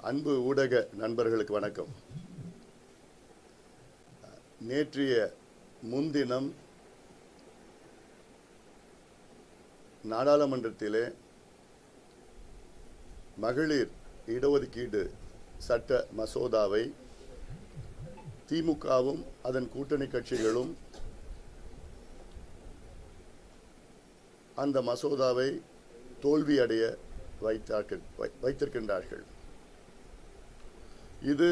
அன்பு ஊடக நண்பர்களுக்கு வணக்கம். நேற்றைய முன்தினம் நாடாளுமன்றத்திலே மகளிர் இடஒதுக்கீடு சட்ட மசோதாவை திமுகவும் அதன் கூட்டணி கட்சிகளும் அந்த மசோதாவை தோல்வியடைய வைத்திருக்கின்றார்கள். இது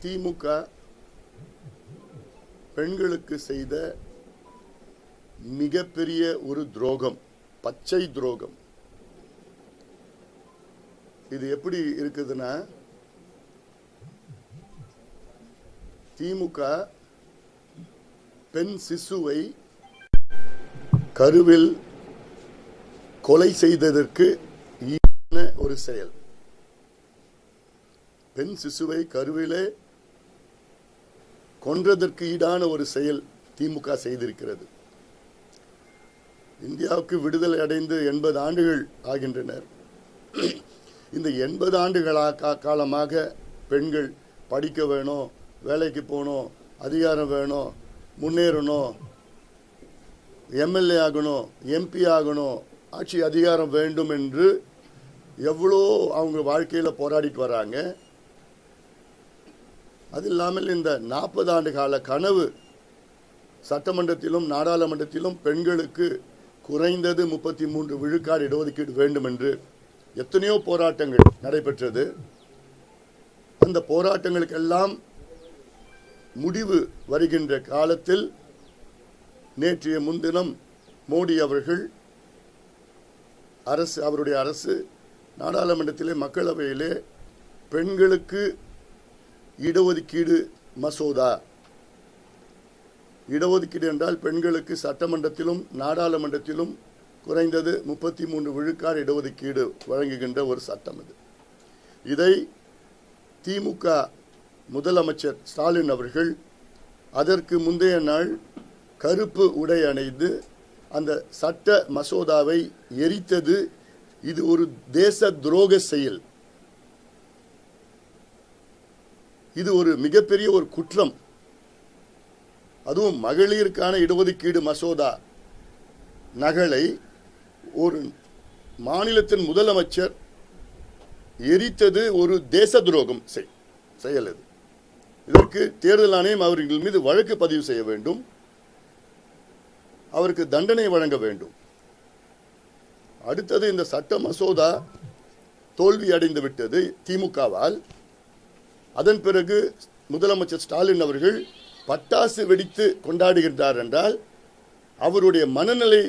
திமுக பெண்களுக்கு செய்த மிகப்பெரிய ஒரு துரோகம், பச்சை துரோகம். இது எப்படி இருக்குதுன்னா, திமுக பெண் சிசுவை கருவில் கொலை செய்ததற்கு ஈடான ஒரு செயல். பெண் சிசுவை கருவிலே கொன்றதற்கு ஈடான ஒரு செயல் திமுக செய்திருக்கிறது. இந்தியாவுக்கு விடுதலை அடைந்து 80 ஆண்டுகள் ஆகின்றனர். இந்த 80 ஆண்டுகள் காலமாக பெண்கள் படிக்க வேணும், வேலைக்கு போகணும், அதிகாரம் வேணும், முன்னேறணும், எம்எல்ஏ ஆகணும், எம்பி ஆகணும், ஆட்சி அதிகாரம் வேண்டும் என்று எவ்வளோ அவங்க வாழ்க்கையில் போராடிட்டு வராங்க. அது இல்லாமல் இந்த 40 ஆண்டு கால கனவு சட்டமன்றத்திலும் நாடாளுமன்றத்திலும் பெண்களுக்கு குறைந்தது 33 விழுக்காடு இடஒதுக்கீடு வேண்டும் என்று எத்தனையோ போராட்டங்கள் நடைபெற்றது. அந்த போராட்டங்களுக்கெல்லாம் முடிவு வருகின்ற காலத்தில் நேற்றைய முன்தினம் மோடி அவர்கள் அவருடைய அரசு நாடாளுமன்றத்திலே மக்களவையிலே பெண்களுக்கு இடஒதுக்கீடு மசோதா, இடஒதுக்கீடு என்றால் பெண்களுக்கு சட்டமன்றத்திலும் நாடாளுமன்றத்திலும் குறைந்தது 33 விழுக்காடு இடஒதுக்கீடு வழங்குகின்ற ஒரு சட்டம் இது. இதை திமுக முதலமைச்சர் ஸ்டாலின் அவர்கள் அதற்கு முந்தைய நாள் கருப்பு உடை அணிந்து அந்த சட்ட மசோதாவை எரித்தது. இது ஒரு தேச துரோக செயல். இது ஒரு மிகப்பெரிய ஒரு குற்றம். அதுவும் மகளிருக்கான இடஒதுக்கீடு மசோதா நகலை ஒரு மாநிலத்தின் முதலமைச்சர் எரித்தது ஒரு தேச துரோகம் செயல். இதற்கு தேர்தல் ஆணையம் அவர்கள் மீது வழக்கு பதிவு செய்ய வேண்டும், அவருக்கு தண்டனை வழங்க வேண்டும். அடுத்தது, இந்த சட்ட மசோதா தோல்வி அடைந்து விட்டது திமுகவால். அதன் பிறகு முதலமைச்சர் ஸ்டாலின் அவர்கள் பட்டாசு வெடித்து கொண்டாடுகின்றார் என்றால் அவருடைய மனநிலை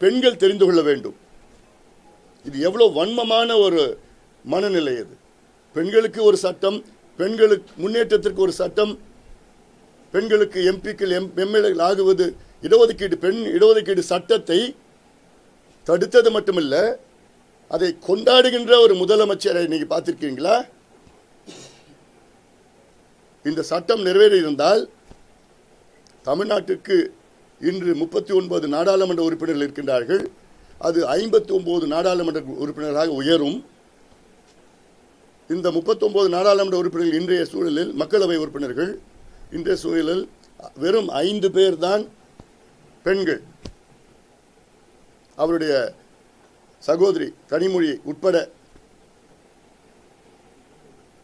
பெண்கள் தெரிந்து கொள்ள வேண்டும். இது எவ்வளவு வன்மமான ஒரு மனநிலை. அது பெண்களுக்கு ஒரு சட்டம், பெண்களுக்கு முன்னேற்றத்திற்கு ஒரு சட்டம், பெண்களுக்கு எம்பிக்கள் எம்எல்ஏக்கள் ஆகுவது இடஒதுக்கீடு, பெண் இடஒதுக்கீடு சட்டத்தை தடுத்தது மட்டுமல்ல, அதை கொண்டாடுகின்ற ஒரு முதலமைச்சரை நீங்க பார்த்திருக்கீங்களா? இந்த சட்டம் நிறைவேறியிருந்தால் தமிழ்நாட்டுக்கு இன்று 39 நாடாளுமன்ற உறுப்பினர்கள் இருக்கின்றார்கள். அது 59 நாடாளுமன்ற உறுப்பினர்களாக உயரும். இந்த 39 நாடாளுமன்ற உறுப்பினர்கள் இன்றைய சூழலில், மக்களவை உறுப்பினர்கள் இன்றைய சூழலில் வெறும் 5 பேர் தான் பெண்கள். அவருடைய சகோதரி கனிமொழி உட்பட.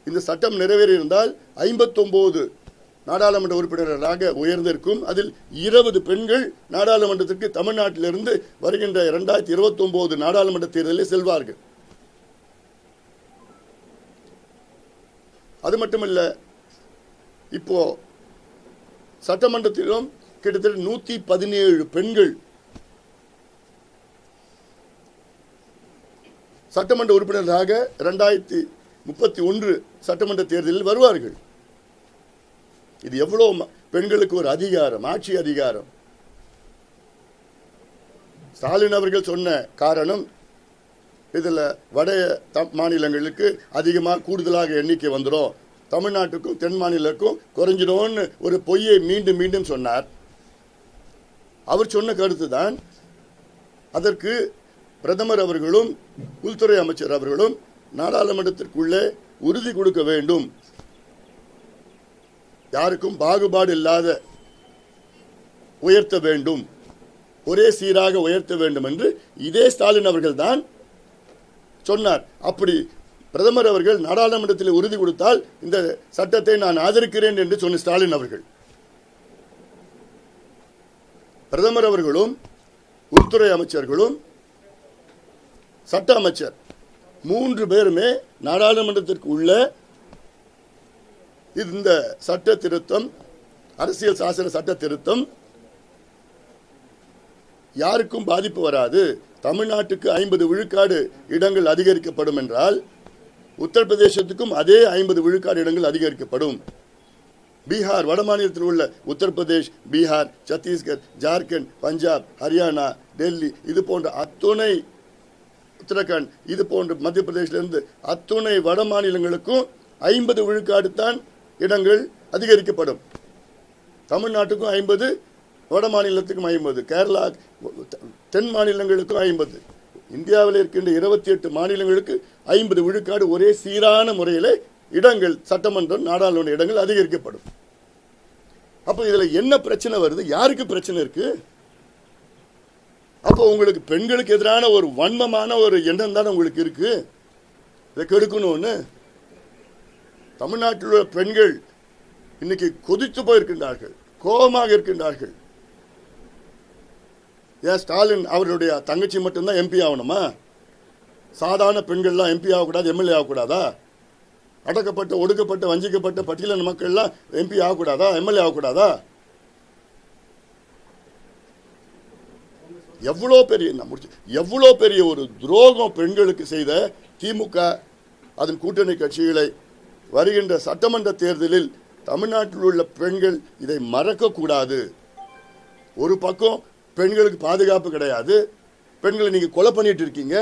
இந்த சட்டம் நிறைவேறியிருந்தால் 59 நாடாளுமன்ற உறுப்பினர்களாக உயர்ந்திருக்கும். அதில் 20 பெண்கள் நாடாளுமன்றத்திற்கு தமிழ்நாட்டிலிருந்து வருகின்ற 2029 நாடாளுமன்ற தேர்தலில் செல்வார்கள். அது மட்டுமல்ல, இப்போ சட்டமன்றத்திலும் கிட்டத்தட்ட 117 பெண்கள் சட்டமன்ற உறுப்பினர்களாக 2031 சட்டமன்ற தேர்தலில் வருவார்கள். இது எவ்வளவு பெண்களுக்கு ஒரு அதிகாரம், ஆட்சி அதிகாரம். ஸ்டாலின் அவர்கள் சொன்ன காரணம், இதில் வட மாநிலங்களுக்கு அதிகமாக கூடுதலாக எண்ணிக்கை வந்துடும், தமிழ்நாட்டுக்கும் தென் மாநிலக்கும் குறைஞ்சிடும்னு ஒரு பொய்யை மீண்டும் மீண்டும் சொன்னார். அவர் சொன்ன கருத்து தான். அதற்கு பிரதமர் அவர்களும் உள்துறை அமைச்சர் அவர்களும் நாடாளுமன்றத்திற்குள்ளே உறுதி கொடுக்க வேண்டும், யாருக்கும் பாகுபாடு இல்லாத உயர்த்த வேண்டும், ஒரே சீராக உயர்த்த வேண்டும் என்று இதே ஸ்டாலின் அவர்கள் தான் சொன்னார். அப்படி பிரதமர் அவர்கள் நாடாளுமன்றத்தில் உறுதி கொடுத்தால் இந்த சட்டத்தை நான் ஆதரிக்கிறேன் என்று சொன்ன ஸ்டாலின் அவர்கள், பிரதமர் அவர்களும் உள்துறை அமைச்சர்களும் சட்ட அமைச்சர் 3 பேருமே நாடாளுமன்றத்திற்கு உள்ள இந்த சட்ட திருத்தம், அரசியல் சாசன சட்ட திருத்தம் யாருக்கும் பாதிப்பு வராது, தமிழ்நாட்டுக்கு 50 விழுக்காடு இடங்கள் அதிகரிக்கப்படும் என்றால் உத்தரப்பிரதேசத்துக்கும் அதே 50 விழுக்காடு இடங்கள் அதிகரிக்கப்படும். பீகார், வட மாநிலத்தில் உள்ள உத்தரப்பிரதேஷ், பீகார், சத்தீஸ்கர், ஜார்க்கண்ட், பஞ்சாப், ஹரியானா, டெல்லி, இது போன்ற அத்துணை, உத்தரகாண்ட், இது போன்ற மத்திய பிரதேசிலிருந்து அத்துணை வட மாநிலங்களுக்கும் 50 விழுக்காடு தான் இடங்கள் அதிகரிக்கப்படும். தமிழ்நாட்டுக்கும் 50, வட மாநிலத்துக்கும் 50, கேரளா தென் மாநிலங்களுக்கும் 50, இந்தியாவில் இருக்கின்ற 28 மாநிலங்களுக்கு 50 விழுக்காடு ஒரே சீரான முறையில் இடங்கள், சட்டமன்றம், நாடாளுமன்ற இடங்கள் அதிகரிக்கப்படும். அப்போ இதுல என்ன பிரச்சனை வருது? யாருக்கு பிரச்சனை இருக்கு? அப்போ உங்களுக்கு பெண்களுக்கு எதிரான ஒரு வன்மமான ஒரு எண்ணம் தானே உங்களுக்கு இருக்கு, இதை கெடுக்கணும்னு. தமிழ்நாட்டில் உள்ள பெண்கள் இன்னைக்கு கொதித்து போயிருக்கின்றார்கள், கோபமாக இருக்கின்றார்கள். ஏன் ஸ்டாலின் அவர்களுடைய தங்கச்சி மட்டும்தான் எம்பி ஆகணுமா? சாதாரண பெண்கள்லாம் எம்பி ஆகக்கூடாது, எம்எல்ஏ ஆகக்கூடாதா? அடக்கப்பட்ட, ஒடுக்கப்பட்ட, வஞ்சிக்கப்பட்ட பட்டியலின மக்கள்லாம் எம்பி ஆகக்கூடாதா, எம்எல்ஏ ஆகக்கூடாதா? எவ்வளோ பெரிய ஒரு துரோகம் பெண்களுக்கு செய்த திமுக, அதன் கூட்டணி கட்சிகளை வருகின்ற சட்டமன்ற தேர்தலில் தமிழ்நாட்டில் உள்ள பெண்கள் இதை மறக்க கூடாது. ஒரு பக்கம் பெண்களுக்கு பாதுகாப்பு கிடையாது, பெண்களை நீங்க கொலை பண்ணிட்டு இருக்கீங்க,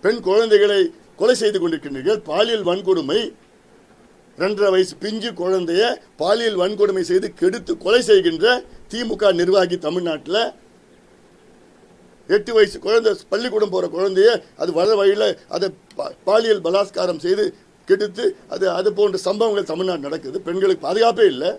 பெண் குழந்தைகளை கொலை செய்து கொண்டிருக்கின்றீர்கள். பாலியல் வன்கொடுமை, 2.5 வயசு பிஞ்சு குழந்தைய பாலியல் வன்கொடுமை செய்து கெடுத்து கொலை செய்கின்ற திமுக நிர்வாகி தமிழ்நாட்டில். 8 வயசு குழந்தை, பள்ளிக்கூடம் போற குழந்தைய அது வர வழியில் அதை பாலியல் பலாத்காரம் செய்து கெடுத்து அது போன்ற சம்பவங்கள் தமிழ்நாடு நடக்குது. பெண்களுக்கு பாதுகாப்பே இல்லை.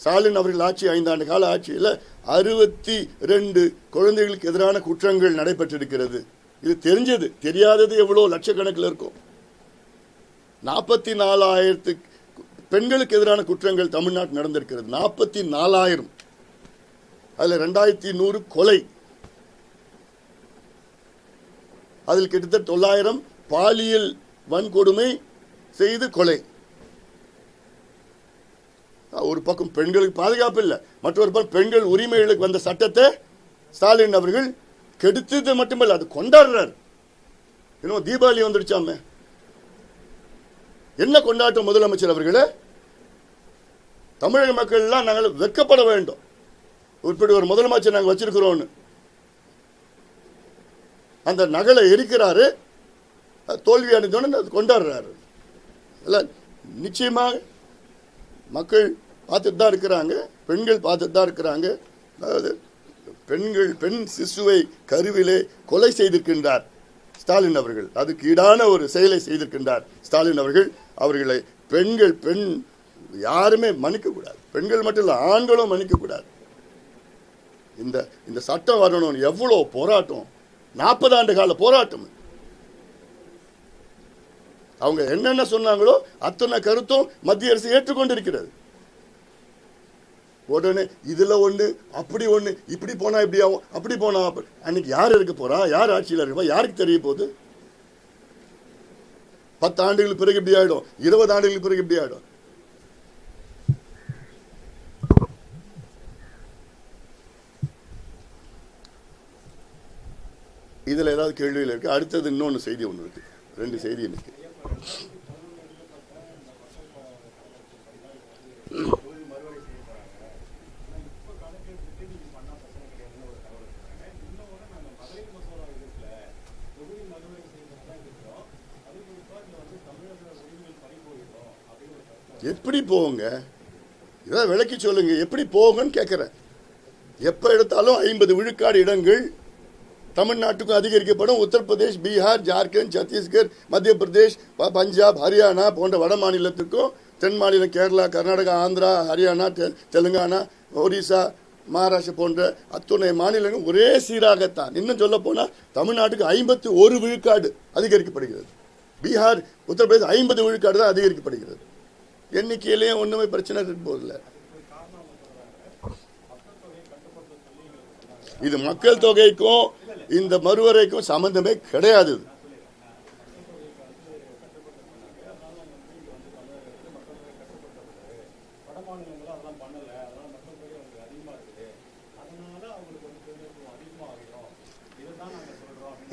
ஸ்டாலின் அவர்கள் ஆட்சி 5 ஆண்டு கால ஆட்சியில் 62 குழந்தைகளுக்கு எதிரான குற்றங்கள் நடைபெற்றிருக்கிறது. இது தெரிஞ்சது, தெரியாதது எவ்வளவு லட்சக்கணக்கில் இருக்கும். 44,000 பெண்களுக்கு எதிரான குற்றங்கள் தமிழ்நாட்டில் நடந்திருக்கிறது. 44,000, அதுல 2100 கொலை, அதில் கிட்டத்தட்ட 900 பாலியல் வன்கொடுமை செய்து கொலை. ஒரு பக்கம் பெண்களுக்கு பாதுகாப்பு இல்லை, மற்றொரு பக்கம் பெண்கள் உரிமைகளுக்கு வந்த சட்டத்தை ஸ்டாலின் அவர்கள் கெடுத்தது மட்டுமல்ல, அது கொண்டாடுறார். இன்னும் தீபாவளி வந்துருச்சாமே, என்ன கொண்டாட்டம் முதலமைச்சர் அவர்களே? தமிழக மக்கள் எல்லாம் நாங்கள் வெட்கப்பட வேண்டும், இப்படி ஒரு முதலமைச்சர் நாங்கள் வச்சிருக்கிறோம். அந்த நகலை எரிக்கிறாரு, தோல்வி அடைந்தோன்னு கொண்டாடுறாரு. நிச்சயமாக மக்கள் பார்த்துட்டு தான் இருக்கிறாங்க, பெண்கள் பார்த்துட்டு தான் இருக்கிறாங்க. அதாவது பெண் சிசுவை கருவிலே கொலை செய்திருக்கின்றார் ஸ்டாலின் அவர்கள், அதுக்கு ஈடான ஒரு செயலை செய்திருக்கின்றார் ஸ்டாலின் அவர்கள். அவர்களை பெண் யாருமே மன்னிக்க கூடாது, பெண்கள் மட்டும் இல்ல ஆண்களும் மன்னிக்க கூடாது. இந்த சட்டம் வரணும், எவ்வளவு போராட்டம், 40 ஆண்டு கால போராட்டம். அவங்க என்னென்ன சொன்னாங்களோ அத்தனை கருத்தும் மத்திய அரசு ஏற்றுக்கொண்டிருக்கிறது. உடனே இதுல ஒண்ணு, அப்படி ஒண்ணு, இப்படி போனா இப்படி ஆகும், அப்படி போனா அன்னைக்கு யார் இருக்க போறா, யார் ஆட்சியில் இருப்பா, யாருக்கு தெரிய போகுது? 10 ஆண்டுகளுக்கு பிறகு இப்படி ஆயிடும், 20 ஆண்டுகளுக்கு பிறகு இப்படி ஆயிடும். இதுல ஏதாவது கேள்விகள் இருக்கு? அடுத்தது இன்னொன்னு செய்தி ஒன்று இருக்கு, 2 செய்தி இருக்கு. எப்படி போங்க, இதை விளக்கி சொல்லுங்க, எப்படி போகுன்னு கேட்கிறேன். எப்ப எடுத்தாலும் 50 விழுக்காடு இடங்கள் தமிழ்நாட்டுக்கும் அதிகரிக்கப்படும். உத்தரப்பிரதேஷ், பீகார், ஜார்க்கண்ட், சத்தீஸ்கர், மத்திய பிரதேஷ், பஞ்சாப், ஹரியானா போன்ற வட மாநிலத்துக்கும், தென் மாநிலம் கேரளா, கர்நாடகா, ஆந்திரா, ஹரியானா, தெலுங்கானா, ஒரிசா, மகாராஷ்டிரா போன்ற அத்துணை மாநிலங்கள் ஒரே சீராகத்தான். இன்னும் சொல்ல போனால் தமிழ்நாட்டுக்கு 51 விழுக்காடு அதிகரிக்கப்படுகிறது. பீகார், உத்தரப்பிரதேஷ் 50 விழுக்காடு தான் அதிகரிக்கப்படுகிறது. எண்ணிக்கையிலேயே ஒன்றுமே பிரச்சனை இருக்க போதில்லை. இது மக்கள் தொகைக்கும் இந்த மறுவரைக்கும் சம்பந்தமே கிடையாது.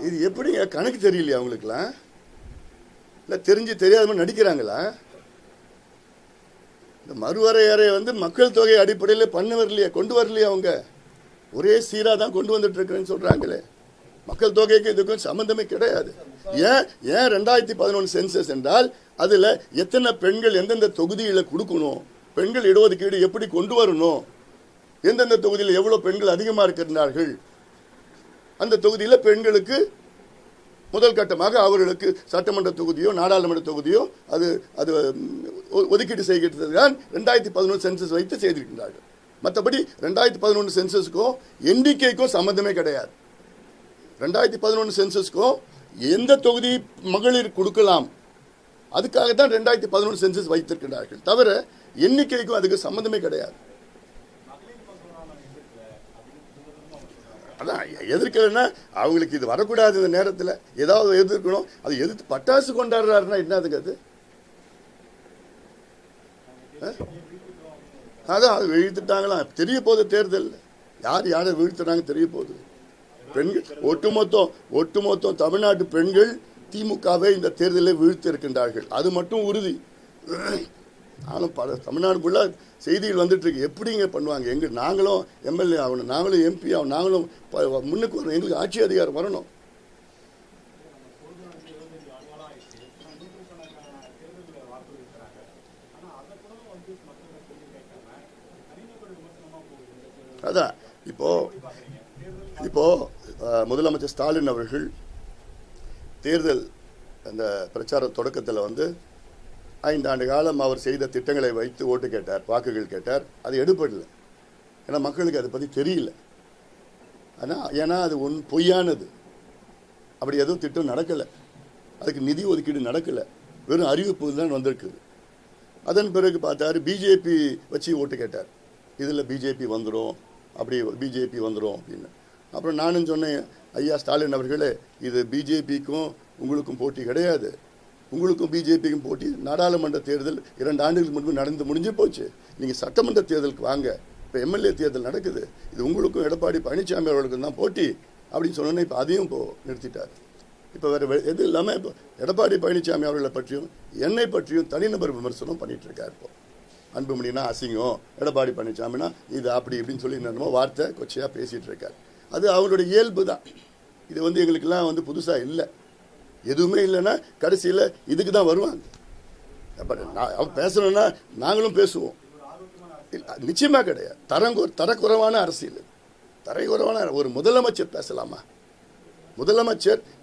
இது எப்படிங்க கணக்கு தெரியலையா அவங்களுக்குலாம்? இல்லை தெரிஞ்சு தெரியாத மாதிரி நடிக்கிறாங்களா? இந்த மறுவரையறை மக்கள் தொகை அடிப்படையில் பண்ண வரலையா, கொண்டு வரலையா? அவங்க ஒரே சீராக தான் கொண்டு வந்துட்டு இருக்கிறேன்னு சொல்றாங்களே. மக்கள் தொகைக்கு இதுக்கும் சம்பந்தமே கிடையாது. ஏன் 2011 சென்சஸ் என்றால் அதுல எத்தனை பெண்கள் எந்தெந்த தொகுதியில கொடுக்கணும், பெண்கள் இடஒதுக்கீடு எப்படி கொண்டு வரணும், எந்தெந்த தொகுதியில் எவ்வளவு பெண்கள் அதிகமாக இருக்கிறார்கள், அந்த தொகுதியில் பெண்களுக்கு முதல் கட்டமாக அவர்களுக்கு சட்டமன்ற தொகுதியோ நாடாளுமன்ற தொகுதியோ அது அது ஒதுக்கீடு செய்கிறது தான் 2011 சென்சஸ் வைத்து செய்திருக்கிறார்கள். மற்றபடி 2011 சென்சஸ்க்கும் எண்ணிக்கைக்கும் சம்பந்தமே கிடையாது. 2011 சென்சஸ்க்கும் எந்த தொகுதி மகளிர் கொடுக்கலாம் அதுக்காகத்தான் 2011 சென்சஸ் வைத்திருக்கிறார்கள், தவிர எண்ணிக்கைக்கும் அதுக்கு சம்பந்தமே கிடையாது. அதான் எதிர்க்கலைன்னா அவங்களுக்கு இது வரக்கூடாது. இந்த நேரத்தில் ஏதாவது எதிர்க்கணும். அது எதிர்த்து பட்டாசு கொண்டாடுறாருன்னா என்னதுக்கு அது? அதான் அது வீழ்த்துட்டாங்களா தெரிய போகுது. தேர்தல் யார் யாரை வீழ்த்துறாங்க தெரிய போகுது. பெண்கள் ஒட்டுமொத்தம் தமிழ்நாட்டு பெண்கள் திமுகவை இந்த தேர்தலில் வீழ்த்து இருக்கின்றார்கள். அது மட்டும் உறுதி. நானும் பல தமிழ்நாடு ஃபுல்லாக செய்திகள் வந்துட்டு இருக்கு. எப்படிங்க பண்ணுவாங்க? நாங்களும் எம்எல்ஏ ஆகணும், நாங்களும் எம்பி ஆகணும், நாங்களும் முன்னுக்கு வரணும், எங்களுக்கு ஆட்சி அதிகாரம் வரணும். அதான் இப்போ முதலமைச்சர் ஸ்டாலின் அவர்கள் தேர்தல் அந்த பிரச்சார தொடக்கத்தில் 5 ஆண்டு காலம் அவர் செய்த திட்டங்களை வைத்து ஓட்டு கேட்டார், வாக்குகள் கேட்டார். அது எடுப்படலை. ஏன்னா மக்களுக்கு அதை பற்றி தெரியல. ஏன்னா அது பொய்யானது. அப்படி எதுவும் திட்டம் நடக்கலை, அதுக்கு நிதி ஒதுக்கீடு நடக்கலை, வெறும் அறிவிப்பு தான் வந்திருக்குது. அதன் பிறகு பார்த்தாரு, பிஜேபி வச்சு ஓட்டு கேட்டார். இதில் பிஜேபி வந்துடும், அப்படி பிஜேபி வந்துடும் அப்படின்னு. அப்புறம் நானும் சொன்னேன், ஐயா ஸ்டாலின் அவர்களே, இது பிஜேபிக்கும் உங்களுக்கும் போட்டி கிடையாது, உங்களுக்கும் பிஜேபிக்கும் போட்டி நாடாளுமன்ற தேர்தல் 2 ஆண்டுகளுக்கு முன்பு முடிஞ்சு போச்சு. நீங்கள் சட்டமன்ற தேர்தலுக்கு வாங்க, இப்போ எம்எல்ஏ தேர்தல் நடக்குது, இது உங்களுக்கும் எடப்பாடி பழனிசாமி அவர்களுக்கும் தான் போட்டி அப்படின்னு சொன்னோன்னே இப்போ அதையும் நிறுத்திட்டார். இப்போ வேறு எது இல்லாமல் இப்போ எடப்பாடி பழனிசாமி அவர்களை பற்றியும் என்னை பற்றியும் தனிநபர் விமர்சனம் பண்ணிட்டு இருக்கார். இப்போ அன்புமணினா அசிங்கம், எடப்பாடி பழனிசாமினா இது அப்படி இப்படின்னு சொல்லி என்னமோ வார்த்தை கொச்சையாக பேசிகிட்டு இருக்கார். அது அவருடைய இயல்பு தான். இது எங்களுக்கெல்லாம் புதுசாக இல்லை. எதுவுமே இல்லைன்னா கடைசியில் இதுக்கு தான் வருவாங்க. அவங்க பேசணும்னா நாங்களும் பேசுவோம். நிச்சயமாக கிடையாது. தரக்குறைவான அரசியல், தரக்குறைவான ஒரு முதலமைச்சர் பேசலாமா?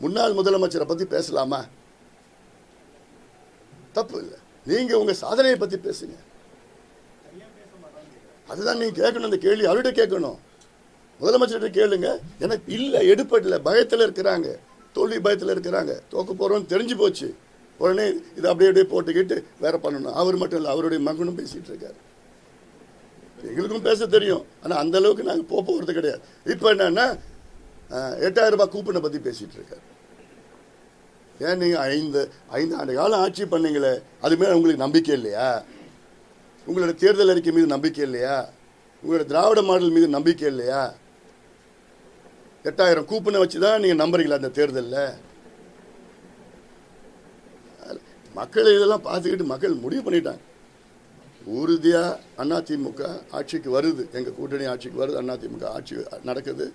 முன்னாள் முதலமைச்சரை பற்றி பேசலாமா? தப்பு இல்லை. நீங்கள் உங்கள் சாதனையை பற்றி பேசுங்க. அதுதான் நீங்கள் கேட்கணும். அந்த கேள்வி அவர்கிட்ட கேட்கணும், முதலமைச்சர்கிட்ட கேளுங்க. எனக்கு இல்லை, எடுப்படல, பயத்தில் இருக்கிறாங்க, தோல்வி பயத்தில் இருக்கிறாங்க, தோக்க போகிறோன்னு தெரிஞ்சு போச்சு. உடனே இதை அப்படியே போட்டுக்கிட்டு வேற பண்ணணும். அவர் மட்டும் இல்லை, அவருடைய மகனும் பேசிகிட்டு இருக்காரு. எங்களுக்கும் பேச தெரியும், ஆனால் அந்த அளவுக்கு நாங்கள் போகிறது கிடையாது. இப்போ என்னன்னா 8000 ரூபாய் கூப்பனை பற்றி பேசிகிட்டு இருக்காரு. ஏன் நீங்கள் 5 ஆண்டு காலம் ஆட்சி பண்ணீங்களே, அது மேலே உங்களுக்கு நம்பிக்கை இல்லையா? உங்களோட தேர்தல் அறிக்கை மீது நம்பிக்கை இல்லையா? உங்களோட திராவிட மாடல் மீது நம்பிக்கை இல்லையா? 8000 கூப்பனை வச்சு தான் நீங்கள் நம்புறீங்களா அந்த தேர்தலில்? மக்கள் இதெல்லாம் பார்த்துக்கிட்டு மக்கள் முடிவு பண்ணிட்டாங்க. உறுதியாக அதிமுக ஆட்சிக்கு வருது, எங்கள் கூட்டணி ஆட்சிக்கு வருது, அதிமுக ஆட்சி நடக்குது,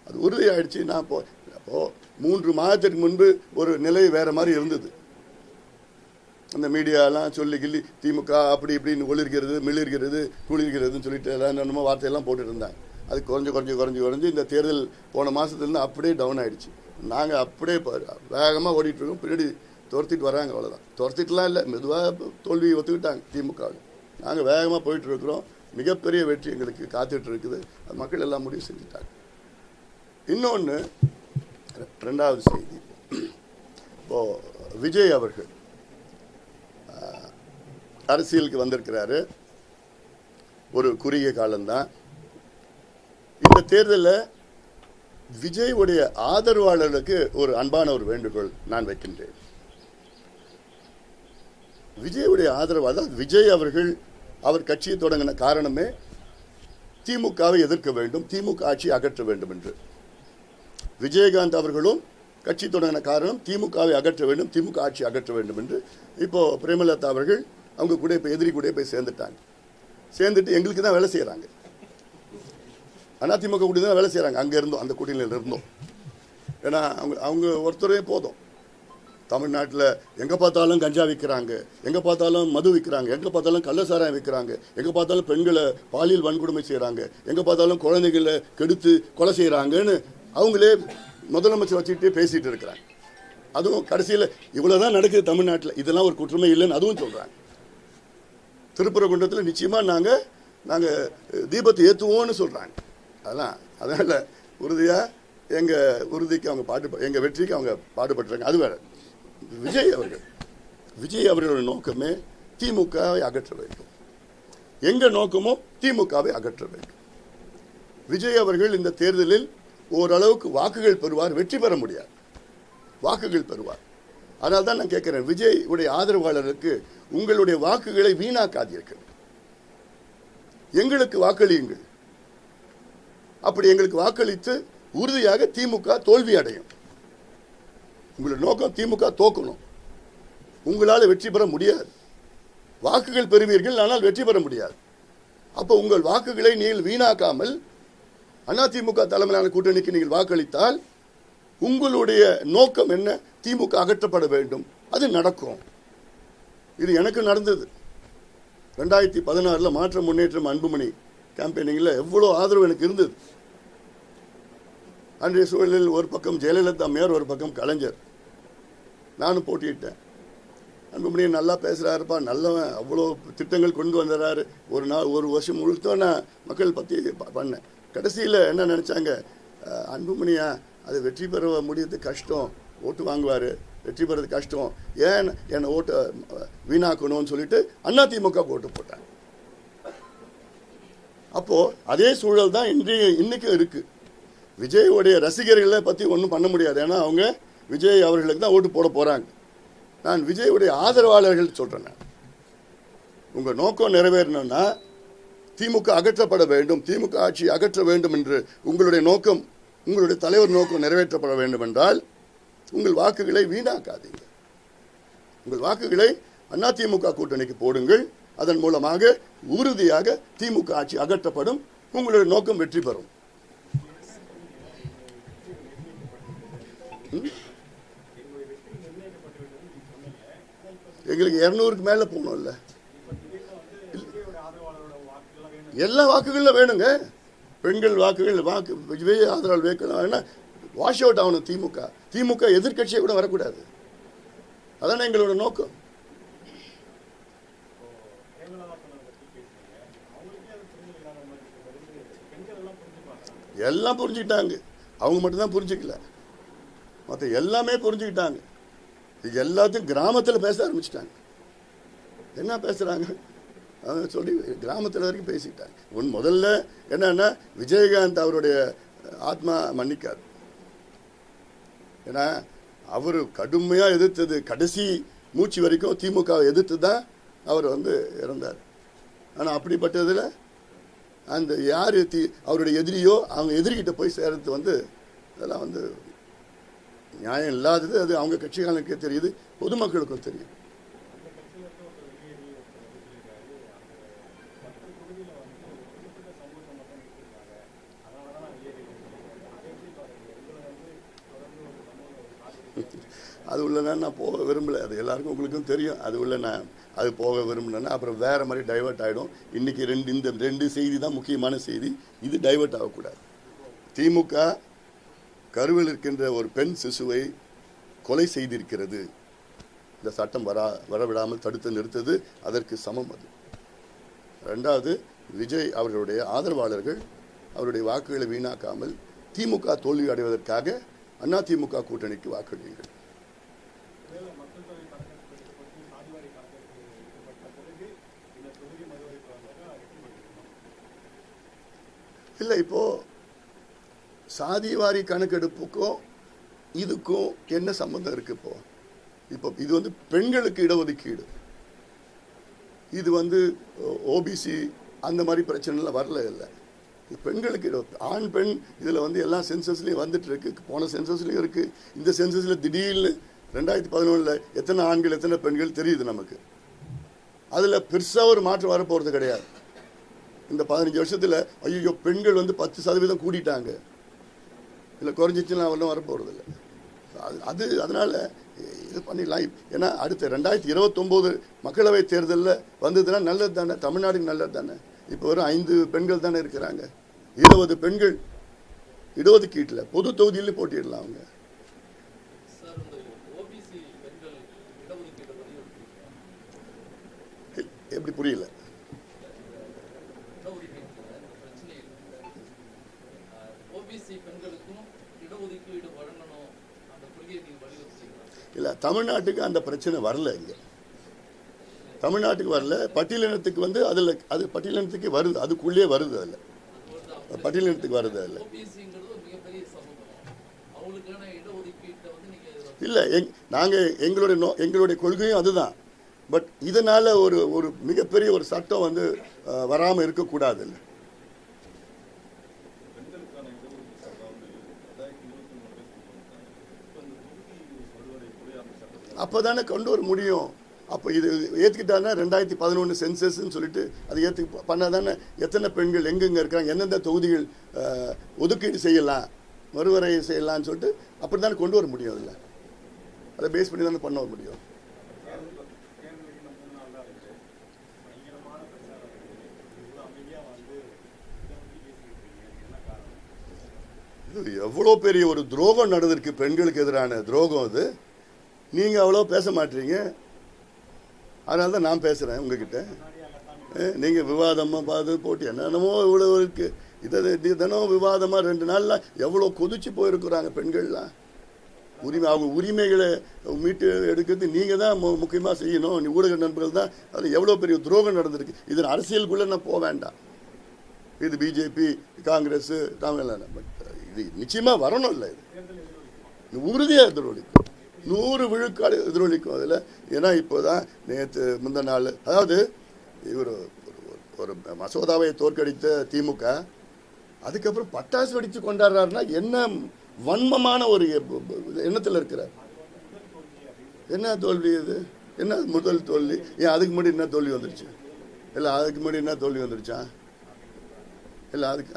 அது உறுதியாயிடுச்சு. நான் அப்போ 3 மாதத்திற்கு முன்பு ஒரு நிலை வேற மாதிரி இருந்தது. அந்த மீடியாலாம் சொல்லி கிள்ளி திமுக அப்படி இப்படின்னு ஒளிர்கிறது, மிளிர்கிறது, குளிர்கிறதுன்னு சொல்லிட்டு எல்லாம் என்னமோ வார்த்தையெல்லாம் போட்டுட்டு இருந்தாங்க. அது குறைஞ்சு இந்த தேர்தல் போன மாதத்துலேருந்து அப்படியே டவுன் ஆகிடுச்சு. நாங்கள் அப்படியே வேகமாக ஓடிட்டுருக்கோம். பின்னாடி துரத்திட்டு வராங்க, அவ்வளோதான். துரத்திட்டுலாம் இல்லை, மெதுவாக தோல்வியை ஒத்துக்கிட்டாங்க திமுக. நாங்கள் வேகமாக போயிட்டுருக்குறோம். மிகப்பெரிய வெற்றி எங்களுக்கு காத்துட்டு இருக்குது. அது மக்கள் எல்லாம் முடிவு செஞ்சுட்டாங்க. இன்னொன்று, ரெண்டாவது செய்தி, இப்போது விஜய் அவர்கள் அரசியலுக்கு வந்திருக்கிறாரு. ஒரு குறுகிய காலம்தான். இந்த தேர்தலில் விஜயுடைய ஆதரவாளர்களுக்கு ஒரு அன்பான ஒரு வேண்டுகோள் நான் வைக்கின்றேன். விஜயுடைய ஆதரவாளர் விஜய் அவர்கள் அவர் கட்சியை தொடங்கின காரணமே திமுகவை எதிர்க்க வேண்டும், திமுக ஆட்சியை அகற்ற வேண்டும் என்று. விஜயகாந்த் அவர்களும் கட்சி தொடங்கின காரணம் திமுகவை அகற்ற வேண்டும், திமுக ஆட்சி அகற்ற வேண்டும் என்று. இப்போ பிரேமலதா அவர்கள் அவங்க கூட இப்போ எதிரி கூட போய் சேர்ந்துட்டாங்க. சேர்ந்துட்டு எங்களுக்கு தான் வேலை செய்கிறாங்க. அதிமுக கூட்டி தான் வேலை செய்கிறாங்க. அங்கே இருந்தோம், அந்த கூட்டணியில் இருந்தோம். ஏன்னா அவங்க ஒருத்தரே போதும். தமிழ்நாட்டில் எங்கே பார்த்தாலும் கஞ்சா விற்கிறாங்க, எங்கே பார்த்தாலும் மது விற்கிறாங்க, எங்கே பார்த்தாலும் கள்ளசாராயம் விற்கிறாங்க, எங்கே பார்த்தாலும் பெண்களை பாலியல் வன்கொடுமை செய்கிறாங்க, எங்கே பார்த்தாலும் குழந்தைகளை கெடுத்து கொலை செய்கிறாங்கன்னு அவங்களே முதலமைச்சர் வச்சுக்கிட்டே பேசிகிட்டு இருக்கிறாங்க. அதுவும் கடைசியில் இவ்வளோதான் நடக்குது தமிழ்நாட்டில், இதெல்லாம் ஒரு குற்றமே இல்லைன்னு அதுவும் சொல்கிறாங்க. திருப்பரங்குன்றத்தில் நிச்சயமாக நாங்கள் தீபத்தை ஏற்றுவோம்னு சொல்கிறாங்க. அதனால் உறுதியாக எங்கள் உறுதிக்கு அவங்க எங்கள் வெற்றிக்கு அவங்க பாடுபட்டுறாங்க. அது வேறு. விஜய் அவர்களோட நோக்கமே திமுகவை அகற்ற வேண்டும். எங்கள் நோக்கமும் திமுகவை அகற்ற வேண்டும். விஜய் அவர்கள் இந்த தேர்தலில் ஓரளவுக்கு வாக்குகள் பெறுவார், வெற்றி பெற முடியாது, வாக்குகள் பெறுவார். அதனால தான் நான் கேட்கிறேன், விஜய் உடைய ஆதரவாளருக்கு உங்களுடைய வாக்குகளை வீணாக்காதீர்கள், எங்களுக்கு வாக்களியுங்கள். அப்படி எங்களுக்கு வாக்களித்து உறுதியாக திமுக தோல்வி அடையும். உங்களுடைய நோக்கம் திமுக தோக்கணும். உங்களால் வெற்றி பெற முடியாது. வாக்குகள் பெறுவீர்கள், ஆனால் வெற்றி பெற முடியாது. அப்போ உங்கள் வாக்குகளை நீங்கள் வீணாக்காமல் அதிமுக தலைமையிலான கூட்டணிக்கு நீங்கள் வாக்களித்தால் உங்களுடைய நோக்கம் என்ன? திமுக அகற்றப்பட வேண்டும். அது நடக்கும். இது எனக்கு நடந்தது. 2016 மாற்றம் முன்னேற்றம் அன்புமணி கேம்பெயினிங்கில் எவ்வளோ ஆதரவு எனக்கு இருந்தது. அன்றைய சூழலில் ஒரு பக்கம் ஜெயலலிதா மேயர், ஒரு பக்கம் கலைஞர். நானும் போட்டியிட்டேன். அன்புமணி நல்லா பேசுகிறாருப்பா, நல்லவன், அவ்வளோ திட்டங்கள் கொண்டு வந்துடுறாரு. ஒரு வருஷம் முழுக்க நான் மக்கள் பற்றி பண்ணேன். கடைசியில் என்ன நினச்சாங்க, அன்புமணியா அது வெற்றி பெற முடியறது கஷ்டம், ஓட்டு வாங்குவார், வெற்றி பெறது கஷ்டம், ஏன் என்னை ஓட்டு வீணாக்கணும்னு சொல்லிட்டு அதிமுக ஓட்டு போட்டாங்க. அப்போது அதே சூழல் தான் இன்னைக்கும் இருக்குது. விஜயோடைய ரசிகர்களை பற்றி ஒன்றும் பண்ண முடியாது. ஏன்னா அவங்க விஜய் அவர்களுக்கு தான் ஓட்டு போட போகிறாங்க. நான் விஜயுடைய ஆதரவாளர்கள் சொல்கிறேன், உங்கள் நோக்கம் நிறைவேறணும்னா திமுக அகற்றப்பட வேண்டும், திமுக ஆட்சி அகற்ற வேண்டும் என்று உங்களுடைய நோக்கம், உங்களுடைய தலைவர் நோக்கம் நிறைவேற்றப்பட வேண்டும் என்றால் உங்கள் வாக்குகளை வீணாக்காதீங்க. உங்கள் வாக்குகளை அதிமுக கூட்டணிக்கு போடுங்கள். அதன் மூலமாக உறுதியாக திமுக ஆட்சி அகற்றப்படும், உங்களுடைய நோக்கம் வெற்றி பெறும். எங்களுக்கு 200க்கு மேலே போகணும்ல. எல்லா வாக்குகளில் வேணுங்க. பெண்கள் வாக்குகள், விஜய் ஆதரவு வைக்கணும். வாஷ் அவுட் ஆகணும் திமுக எதிர்கட்சியை கூட வரக்கூடாது. அதான எங்களோட நோக்கம். எல்லாம் புரிஞ்சுக்கிட்டாங்க. அவங்க மட்டும்தான் புரிஞ்சுக்கல, மற்ற எல்லாமே புரிஞ்சுக்கிட்டாங்க. இது எல்லாத்தையும் கிராமத்தில் பேச ஆரம்பிச்சிட்டாங்க. என்ன பேசுகிறாங்க சொல்லி கிராமத்தில் வரைக்கும் பேசிக்கிட்டாங்க. முதல்ல என்னன்னா, விஜயகாந்த் அவருடைய ஆத்மா மன்னிக்காது. ஏன்னா அவர் கடுமையாக எதிர்த்தது, கடைசி மூச்சு வரைக்கும் திமுகவை எதிர்த்து தான் அவர் இறந்தார். ஆனால் அப்படிப்பட்டதில் அந்த யார் அவருடைய எதிரியோ அவங்க எதிரிகிட்ட போய் சேர்றது அதெல்லாம் நியாயம் இல்லாதது. அது அவங்க கட்சிக்காரனுக்கே தெரியுது, பொதுமக்களுக்கும் தெரியும். அது உள்ள நான் போக விரும்பலை. அது எல்லாருக்கும் உங்களுக்கும் தெரியும். அது உள்ள நான் அது போக விரும்பலைன்னா அப்புறம் வேறு மாதிரி டைவெர்ட் ஆகிடும். இன்றைக்கி இந்த ரெண்டு செய்தி தான் முக்கியமான செய்தி. இது டைவெர்ட் ஆகக்கூடாது. திமுக கருவில் இருக்கின்ற ஒரு பெண் சிசுவை கொலை செய்திருக்கிறது. இந்த சட்டம் வரவிடாமல் தடுத்து நிறுத்தது அதற்கு சமம். அது ரெண்டாவது, விஜய் அவர்களுடைய ஆதரவாளர்கள் அவருடைய வாக்குகளை வீணாக்காமல் திமுக தோல்வி அடைவதற்காக அதிமுக கூட்டணிக்கு வாக்களியுங்கள். இல்லை, இப்போ சாதிவாரி கணக்கெடுப்புக்கும் இதுக்கும் என்ன சம்பந்தம் இருக்கு? இப்போ இது வந்து பெண்களுக்கு இடஒதுக்கீடு, இது வந்து ஓபிசி அந்த மாதிரி பிரச்சனைலாம் வரல. இல்லை, பெண்களுக்கு ஆண் பெண் இதில் வந்து எல்லா சென்சஸ்லையும் வந்துட்டு இருக்கு. போன சென்சஸ்லையும் இருக்கு. இந்த சென்சஸில் திடீர்னு 2011 எத்தனை ஆண்கள் எத்தனை பெண்கள் தெரியுது நமக்கு. அதில் பெருசாக ஒரு மாற்றம் வரப்போகிறது கிடையாது. இந்த 15 வருஷத்தில் ஐயோ பெண்கள் வந்து 10% கூடிட்டாங்க, இல்லை குறைஞ்சிச்சுன்னா அவெல்லாம் வரப்போகிறது இல்லை. அதனால் இது பண்ணிடலாம். ஏன்னா அடுத்த 2029 மக்களவை தேர்தலில் வந்ததுன்னா நல்லது தானே, தமிழ்நாடுக்கு நல்லது தானே. இப்போ வரும் 5 பெண்கள் தானே இருக்கிறாங்க. 20 பெண்கள் இடஒதுக்கீட்டில் பொது தொகுதியில் போட்டிடலாம். அவங்க எப்படி புரியல? இல்லை, தமிழ்நாட்டுக்கு அந்த பிரச்சனை வரல. இங்கே தமிழ்நாட்டுக்கு வரல. பட்டியலினத்துக்கு வந்து அதில் அது பட்டியலினத்துக்கு வருது, அதுக்குள்ளே வருது. அதில் பட்டியலினத்துக்கு வருது. அதில் இல்லை, நாங்கள் எங்களுடைய கொள்கையும் அதுதான். பட் இதனால் ஒரு மிகப்பெரிய ஒரு சட்டம் வந்து வராமல் இருக்கக்கூடாது. இல்லை, அப்போ தானே கொண்டு வர முடியும். அப்போ இது ஏற்றுக்கிட்டாங்கன்னா 2011 சென்சஸ்ன்னு சொல்லிட்டு அதை பண்ணால் தானே எத்தனை பெண்கள் எங்கெங்கே இருக்காங்க, எந்தெந்த தொகுதிகள் ஒதுக்கீடு செய்யலாம், மறுவரை செய்யலாம்னு சொல்லிட்டு அப்படி தானே கொண்டு வர முடியும். இல்லை, அதை பேஸ் பண்ணி தானே பண்ண வர முடியும். இது எவ்வளோ பெரிய ஒரு துரோகம் நடந்திருக்கு, பெண்களுக்கு எதிரான துரோகம். அது நீங்கள் அவ்வளோ பேச மாட்டீங்க. அதனால தான் நான் பேசுகிறேன் உங்ககிட்ட. நீங்கள் விவாதமாக பார்த்து போட்டு என்னென்னமோ இவ்வளோ இருக்குது. தினம் விவாதமாக 2 நாளில் எவ்வளோ கொதிச்சு போயிருக்கிறாங்க பெண்கள்லாம். அவங்க உரிமைகளை மீட்டு எடுக்கிறது நீங்கள் தான் முக்கியமாக செய்யணும். ஊடக நண்பர்கள் தான். அது எவ்வளோ பெரிய துரோகம் நடந்திருக்கு. இதில் அரசியலுக்குள்ளே நான் போக வேண்டாம். இது பிஜேபி, காங்கிரஸ், தமிழ்நாடு, இது நிச்சயமாக வரணும். இல்லை, இது உறுதியாக எதிரொலிக்கும், 100 விழுக்காடு எதிரொலிக்கும் அதில். ஏன்னா இப்போ தான் நேற்று முந்த நாள், அதாவது இவர் ஒரு மசோதாவை தோற்கடித்த திமுக அதுக்கப்புறம் பட்டாசு வெடித்து கொண்டாடுறாருன்னா என்ன வன்மமான ஒரு எண்ணத்தில் இருக்கிறார். என்ன தோல்வி இது? என்ன முதல் தோல்வி? ஏன் அதுக்கு முன்னாடி என்ன தோல்வி வந்துருச்சு? இல்லை, அதுக்கு முன்னாடி என்ன தோல்வி வந்துருச்சா? இல்லை, அதுக்கு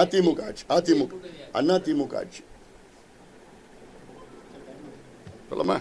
அதிமுக ஆட்சி, அதிமுக ஆட்சி சொல்லமா?